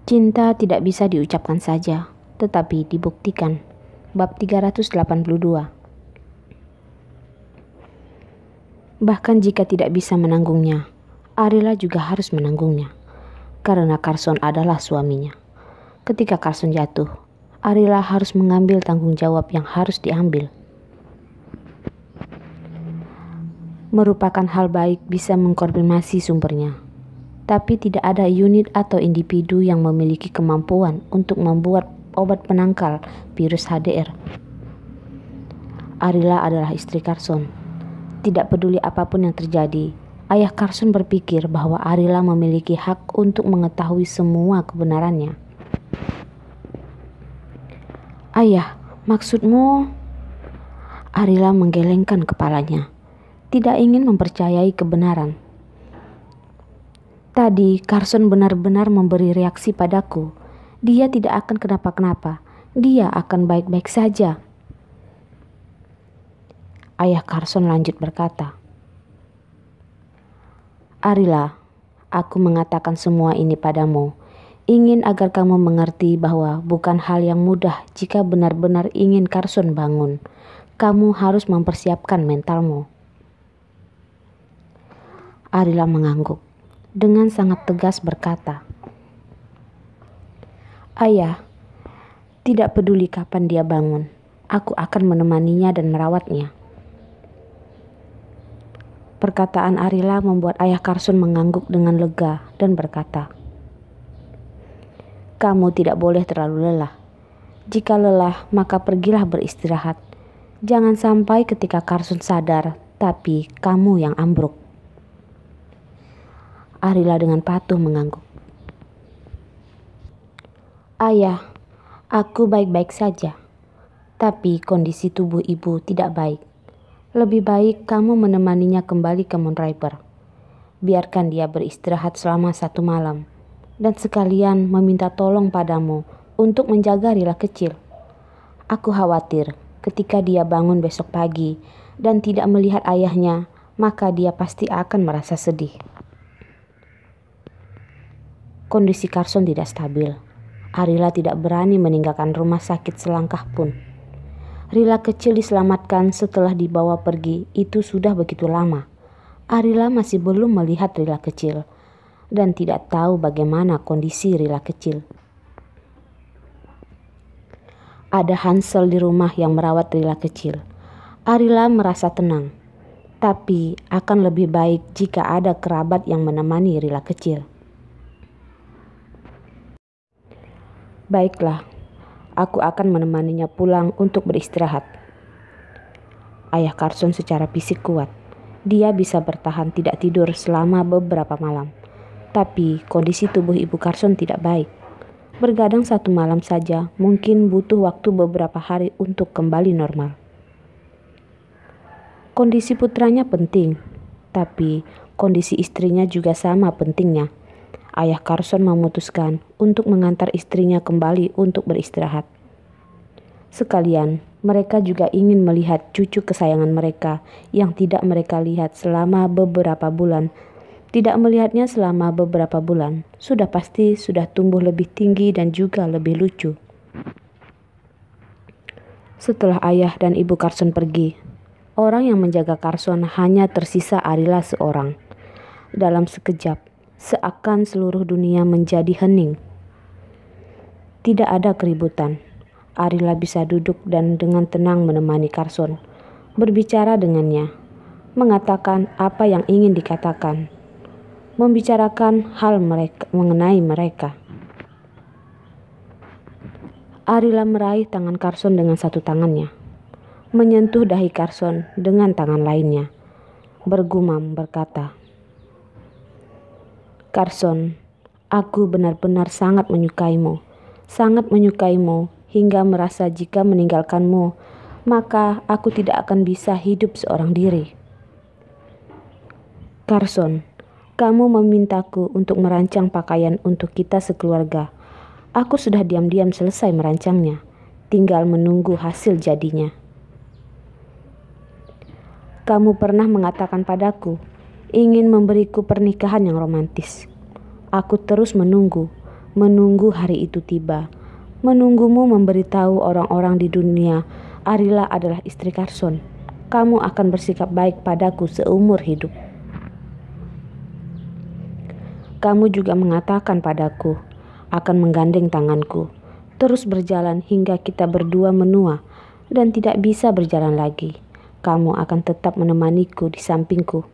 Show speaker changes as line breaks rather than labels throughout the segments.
Cinta tidak bisa diucapkan saja, tetapi dibuktikan. Bab 382. Bahkan jika tidak bisa menanggungnya, Arila juga harus menanggungnya, karena Carson adalah suaminya. Ketika Carson jatuh, Arila harus mengambil tanggung jawab yang harus diambil. Merupakan hal baik bisa mengkonfirmasi sumbernya, tapi tidak ada unit atau individu yang memiliki kemampuan untuk membuat obat penangkal virus HDR. Arila adalah istri Carson. Tidak peduli apapun yang terjadi, ayah Carson berpikir bahwa Arila memiliki hak untuk mengetahui semua kebenarannya. Ayah, maksudmu? Arila menggelengkan kepalanya, tidak ingin mempercayai kebenaran. Tadi Carson benar-benar memberi reaksi padaku. Dia tidak akan kenapa-kenapa. Dia akan baik-baik saja. Ayah Carson lanjut berkata, Arila, aku mengatakan semua ini padamu, ingin agar kamu mengerti bahwa bukan hal yang mudah jika benar-benar ingin Carson bangun. Kamu harus mempersiapkan mentalmu. Arila mengangguk. Dengan sangat tegas berkata, Ayah, tidak peduli kapan dia bangun, aku akan menemaninya dan merawatnya. Perkataan Arila membuat ayah Carson mengangguk dengan lega dan berkata, Kamu tidak boleh terlalu lelah. Jika lelah, maka pergilah beristirahat. Jangan sampai ketika Carson sadar, tapi kamu yang ambruk. Arila dengan patuh mengangguk. Ayah, aku baik-baik saja, tapi kondisi tubuh ibu tidak baik. Lebih baik kamu menemaninya kembali ke Moon River. Biarkan dia beristirahat selama 1 malam, dan sekalian meminta tolong padamu untuk menjaga Rila kecil. Aku khawatir ketika dia bangun besok pagi dan tidak melihat ayahnya, maka dia pasti akan merasa sedih. Kondisi Carson tidak stabil. Arila tidak berani meninggalkan rumah sakit selangkah pun. Rila kecil diselamatkan setelah dibawa pergi itu sudah begitu lama. Arila masih belum melihat Rila kecil dan tidak tahu bagaimana kondisi Rila kecil. Ada Hansel di rumah yang merawat Rila kecil. Arila merasa tenang, tapi akan lebih baik jika ada kerabat yang menemani Rila kecil. Baiklah, aku akan menemaninya pulang untuk beristirahat. Ayah Carson secara fisik kuat. Dia bisa bertahan tidak tidur selama beberapa malam. Tapi kondisi tubuh ibu Carson tidak baik. Bergadang 1 malam saja mungkin butuh waktu beberapa hari untuk kembali normal. Kondisi putranya penting, tapi kondisi istrinya juga sama pentingnya. Ayah Carson memutuskan untuk mengantar istrinya kembali untuk beristirahat. Sekalian, mereka juga ingin melihat cucu kesayangan mereka yang tidak mereka lihat selama beberapa bulan. Tidak melihatnya selama beberapa bulan, sudah pasti sudah tumbuh lebih tinggi dan juga lebih lucu. Setelah ayah dan ibu Carson pergi, orang yang menjaga Carson hanya tersisa Arila seorang. Dalam sekejap, seakan seluruh dunia menjadi hening. Tidak ada keributan. Arila bisa duduk dan dengan tenang menemani Carson, berbicara dengannya, mengatakan apa yang ingin dikatakan, membicarakan hal mengenai mereka. Arila meraih tangan Carson dengan satu tangannya, menyentuh dahi Carson dengan tangan lainnya, bergumam berkata, Carson, aku benar-benar sangat menyukaimu hingga merasa jika meninggalkanmu, maka aku tidak akan bisa hidup seorang diri. Carson, kamu memintaku untuk merancang pakaian untuk kita sekeluarga. Aku sudah diam-diam selesai merancangnya, tinggal menunggu hasil jadinya. Kamu pernah mengatakan padaku, ingin memberiku pernikahan yang romantis. Aku terus menunggu, menunggu hari itu tiba, menunggumu memberitahu orang-orang di dunia, Arila adalah istri Carson. Kamu akan bersikap baik padaku seumur hidup. Kamu juga mengatakan padaku, akan menggandeng tanganku, terus berjalan hingga kita berdua menua dan tidak bisa berjalan lagi. Kamu akan tetap menemaniku di sampingku.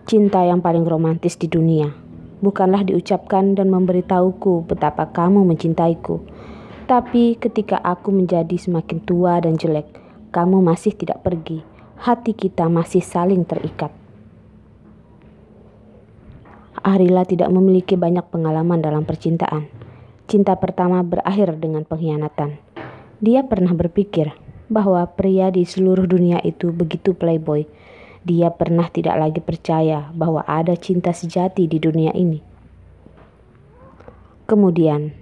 Cinta yang paling romantis di dunia bukanlah diucapkan dan memberitahuku betapa kamu mencintaiku. Tapi ketika aku menjadi semakin tua dan jelek, kamu masih tidak pergi. Hati kita masih saling terikat. Arila tidak memiliki banyak pengalaman dalam percintaan. Cinta pertama berakhir dengan pengkhianatan. Dia pernah berpikir bahwa pria di seluruh dunia itu begitu playboy. Dia pernah tidak lagi percaya bahwa ada cinta sejati di dunia ini. Kemudian,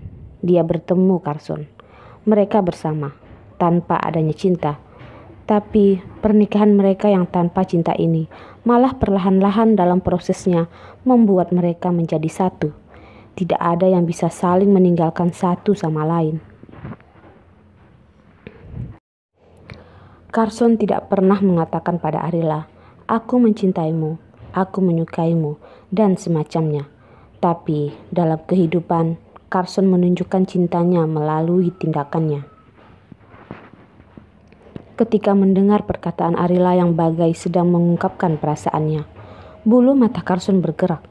dia bertemu Carson. Mereka bersama, tanpa adanya cinta. Tapi pernikahan mereka yang tanpa cinta ini malah perlahan-lahan dalam prosesnya membuat mereka menjadi satu. Tidak ada yang bisa saling meninggalkan satu sama lain. Carson tidak pernah mengatakan pada Arila, "Aku mencintaimu, aku menyukaimu," dan semacamnya. Tapi dalam kehidupan, Carson menunjukkan cintanya melalui tindakannya. Ketika mendengar perkataan Arila yang bagai sedang mengungkapkan perasaannya, bulu mata Carson bergerak.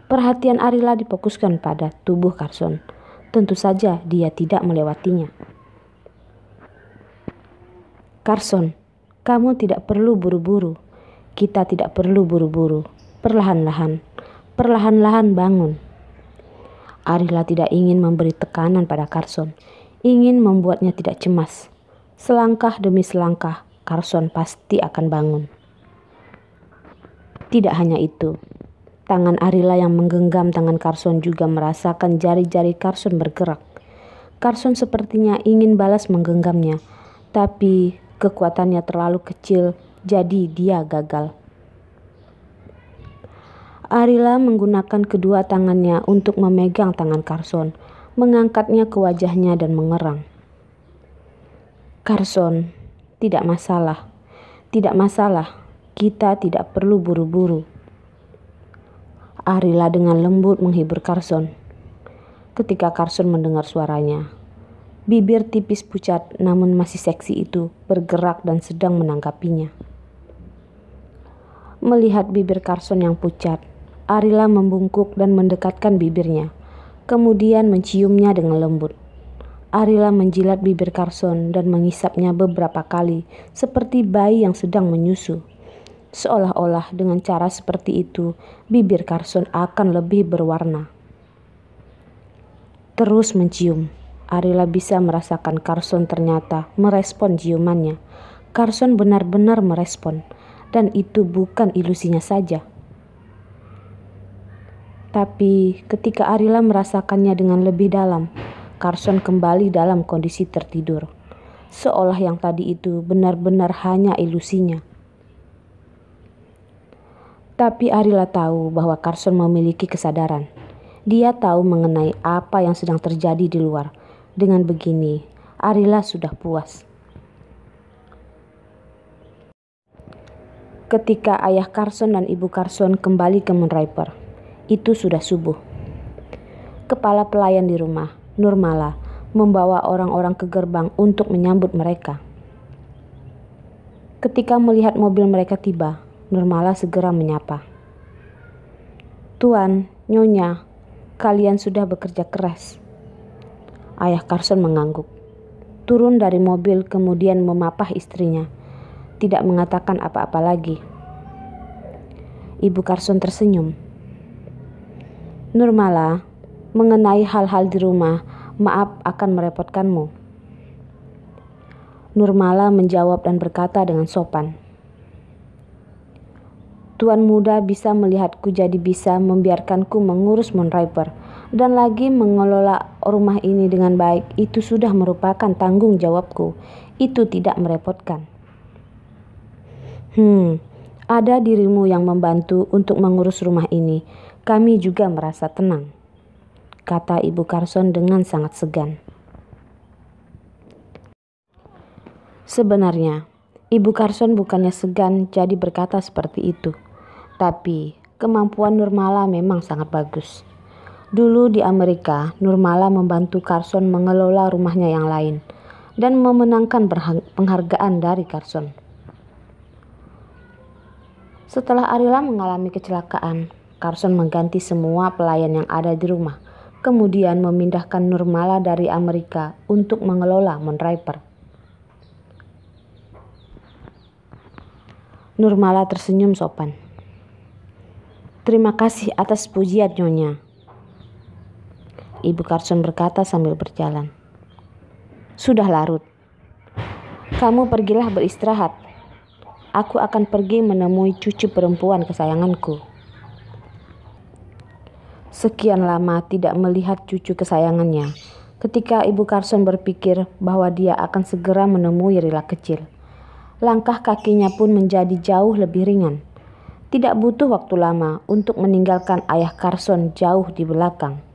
Perhatian Arila difokuskan pada tubuh Carson. Tentu saja dia tidak melewatinya. "Carson, kamu tidak perlu buru-buru. Kita tidak perlu buru-buru. Perlahan-lahan, perlahan-lahan bangun." Arila tidak ingin memberi tekanan pada Carson, ingin membuatnya tidak cemas. Selangkah demi selangkah, Carson pasti akan bangun. Tidak hanya itu, tangan Arila yang menggenggam tangan Carson juga merasakan jari-jari Carson bergerak. Carson sepertinya ingin balas menggenggamnya, tapi kekuatannya terlalu kecil, jadi dia gagal. Arila menggunakan kedua tangannya untuk memegang tangan Carson, mengangkatnya ke wajahnya dan mengerang. "Carson, tidak masalah. Tidak masalah. Kita tidak perlu buru-buru." Arila dengan lembut menghibur Carson. Ketika Carson mendengar suaranya, bibir tipis pucat namun masih seksi itu bergerak dan sedang menanggapinya. Melihat bibir Carson yang pucat, Arila membungkuk dan mendekatkan bibirnya, kemudian menciumnya dengan lembut. Arila menjilat bibir Carson dan mengisapnya beberapa kali seperti bayi yang sedang menyusu. Seolah-olah dengan cara seperti itu, bibir Carson akan lebih berwarna. Terus mencium, Arila bisa merasakan Carson ternyata merespon ciumannya. Carson benar-benar merespon, dan itu bukan ilusinya saja. Tapi ketika Arila merasakannya dengan lebih dalam, Carson kembali dalam kondisi tertidur, seolah yang tadi itu benar-benar hanya ilusinya. Tapi Arila tahu bahwa Carson memiliki kesadaran. Dia tahu mengenai apa yang sedang terjadi di luar. Dengan begini, Arila sudah puas. Ketika ayah Carson dan ibu Carson kembali ke Moon River, itu sudah subuh. Kepala pelayan di rumah, Nurmala, membawa orang-orang ke gerbang untuk menyambut mereka. Ketika melihat mobil mereka tiba, Nurmala segera menyapa. "Tuan, Nyonya, kalian sudah bekerja keras." Ayah Carson mengangguk, turun dari mobil kemudian memapah istrinya, tidak mengatakan apa-apa lagi. Ibu Carson tersenyum. "Nurmala, mengenai hal-hal di rumah, maaf akan merepotkanmu." Nurmala menjawab dan berkata dengan sopan, "Tuan muda bisa melihatku jadi bisa membiarkanku mengurus Moon River dan lagi mengelola rumah ini dengan baik. Itu sudah merupakan tanggung jawabku. Itu tidak merepotkan." Ada dirimu yang membantu untuk mengurus rumah ini. Kami juga merasa tenang, kata Ibu Carson dengan sangat segan. Sebenarnya, Ibu Carson bukannya segan jadi berkata seperti itu. Tapi, kemampuan Nurmala memang sangat bagus. Dulu di Amerika, Nurmala membantu Carson mengelola rumahnya yang lain dan memenangkan penghargaan dari Carson. Setelah Arila mengalami kecelakaan, Carson mengganti semua pelayan yang ada di rumah, kemudian memindahkan Nurmala dari Amerika untuk mengelola Moonriver. Nurmala tersenyum sopan. Terima kasih atas pujian, Nyonya, Ibu Carson berkata sambil berjalan. Sudah larut. Kamu pergilah beristirahat. Aku akan pergi menemui cucu perempuan kesayanganku. Sekian lama tidak melihat cucu kesayangannya, ketika Ibu Carson berpikir bahwa dia akan segera menemui Rila kecil. Langkah kakinya pun menjadi jauh lebih ringan. Tidak butuh waktu lama untuk meninggalkan ayah Carson jauh di belakang.